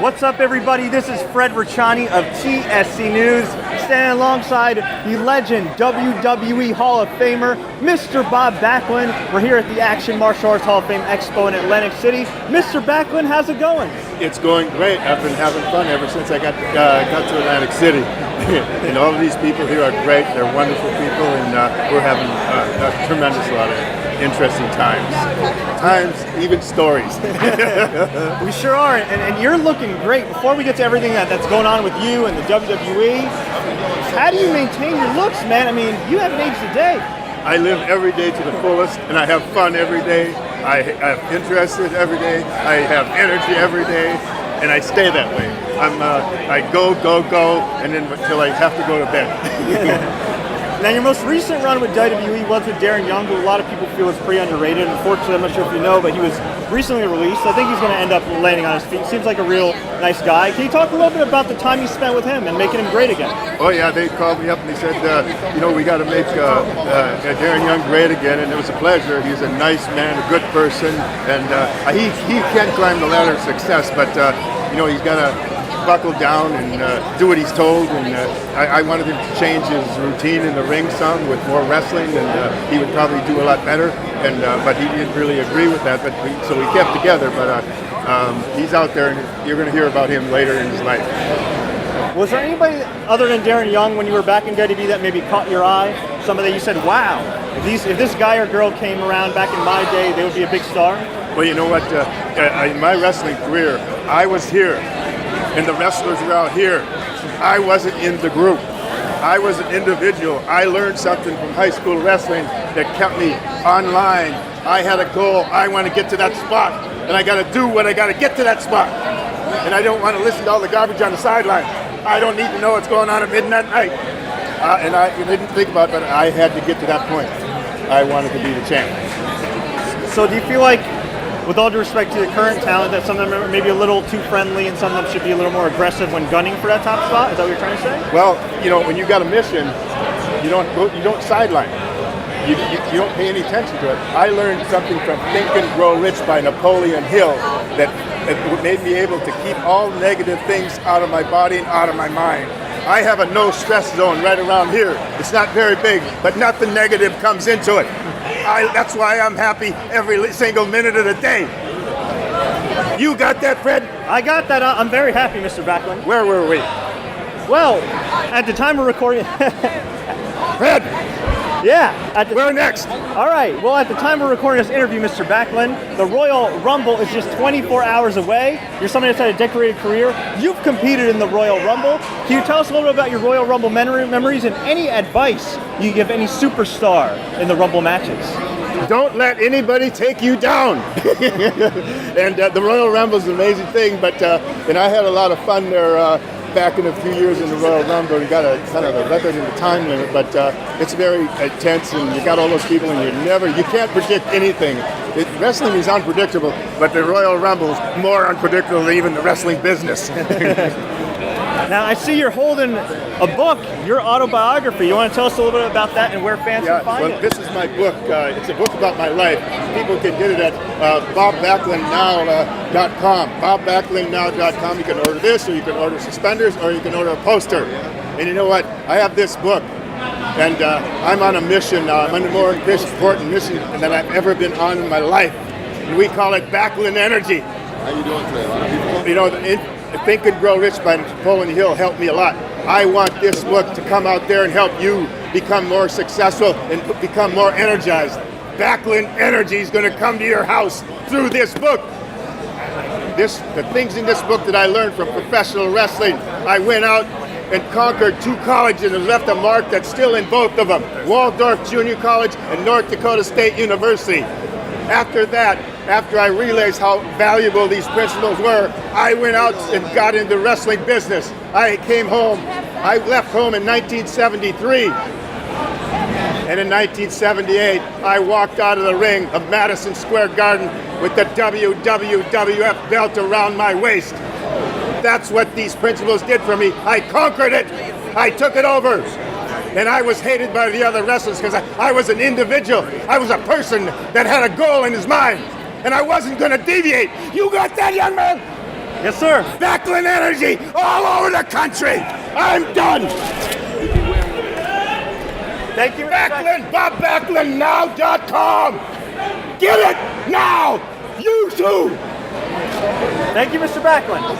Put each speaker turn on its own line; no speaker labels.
What's up, everybody? This is Fred Richani of TSC News, standing alongside the legend WWE Hall of Famer, Mr. Bob Backlund. We're here at the Action Martial Arts Hall of Fame Expo in Atlantic City. Mr. Backlund, how's it going?
It's going great. I've been having fun ever since I got to Atlantic City. And all of these people here are great. They're wonderful people, and we're having a tremendous lot of interesting times, even stories.
We sure are, and you're looking great. Before we get to everything that's going on with you and the WWE, how do you maintain your looks, man? I mean, you haven't aged a day.
I live every day to the fullest, and I have fun every day. I'm interested every day. I have energy every day, and I stay that way. I go, and then until I have to go to bed.
Now, your most recent run with WWE was with Darren Young, who a lot of people feel is pretty underrated. Unfortunately, I'm not sure if you know, but he was recently released. I think he's going to end up landing on his feet. Seems like a real nice guy. Can you talk a little bit about the time you spent with him and making him great again?
Oh, yeah, they called me up and they said, we got to make Darren Young great again, and it was a pleasure. He's a nice man, a good person, and he can climb the ladder of success, but, he's got to buckle down and do what he's told, and I wanted him to change his routine in the ring some with more wrestling, and he would probably do a lot better, and but he didn't really agree with that, so we kept together, but he's out there, and you're going to hear about him later in his life.
Was there anybody other than Darren Young when you were back in WWE that maybe caught your eye? Somebody that you said, wow, if this guy or girl came around back in my day, they would be a big star?
Well, you know what, in my wrestling career, I was here, and the wrestlers were out here. I wasn't in the group. I was an individual. I learned something from high school wrestling that kept me online. I had a goal. I want to get to that spot, and I got to do what I got to get to that spot. And I don't want to listen to all the garbage on the sideline. I don't need to know what's going on at midnight night. And I didn't think about it, but I had to get to that point. I wanted to be the champ.
So do you feel like, with all due respect to the current talent, that some of them are maybe a little too friendly and some of them should be a little more aggressive when gunning for that top spot? Is that what you're trying to say?
Well, when you got a mission, you don't sideline. You don't pay any attention to it. I learned something from Think and Grow Rich by Napoleon Hill that made me able to keep all negative things out of my body and out of my mind. I have a no stress zone right around here. It's not very big, but nothing negative comes into it. That's why I'm happy every single minute of the day. You got that, Fred?
I got that. I'm very happy, Mr. Backlund.
Where were we?
Well, at the time of recording...
Fred!
Yeah.
Where next?
All right. Well, at the time of recording this interview, Mr. Backlund, the Royal Rumble is just 24 hours away. You're somebody that's had a decorated career. You've competed in the Royal Rumble. Can you tell us a little bit about your Royal Rumble memories and any advice you give any superstar in the Rumble matches?
Don't let anybody take you down. And the Royal Rumble is an amazing thing, but and I had a lot of fun there back in a few years in the Royal Rumble. You got a kind of a record in the time limit, but it's very intense, and you got all those people, and you can't predict anything. Wrestling is unpredictable, but the Royal Rumble is more unpredictable than even the wrestling business.
Now, I see you're holding a book, your autobiography. You want to tell us a little bit about that and where fans can find it?
This is my book. It's a book about my life. People can get it at bobbacklundnow.com. bobbacklundnow.com. You can order this, or you can order suspenders, or you can order a poster. And you know what? I have this book, and I'm on a mission now. I'm on a more important mission than I've ever been on in my life. And we call it Backlund Energy.
How you doing today? A lot of people.
Think and Grow Rich by Napoleon Hill helped me a lot. I want this book to come out there and help you become more successful and become more energized. Backlund Energy is going to come to your house through this book. The things in this book that I learned from professional wrestling, I went out and conquered 2 colleges and left a mark that's still in both of them, Waldorf Junior College and North Dakota State University. After that, after I realized how valuable these principles were, I went out and got into the wrestling business. I came home. I left home in 1973. And in 1978, I walked out of the ring of Madison Square Garden with the WWF belt around my waist. That's what these principles did for me. I conquered it. I took it over. And I was hated by the other wrestlers because I was an individual. I was a person that had a goal in his mind. And I wasn't going to deviate. You got that, young man?
Yes, sir.
Backlund energy all over the country. I'm done.
Thank you, Mr.
Backlund, BobBacklundNow.com. Get it now. You too.
Thank you, Mr. Backlund.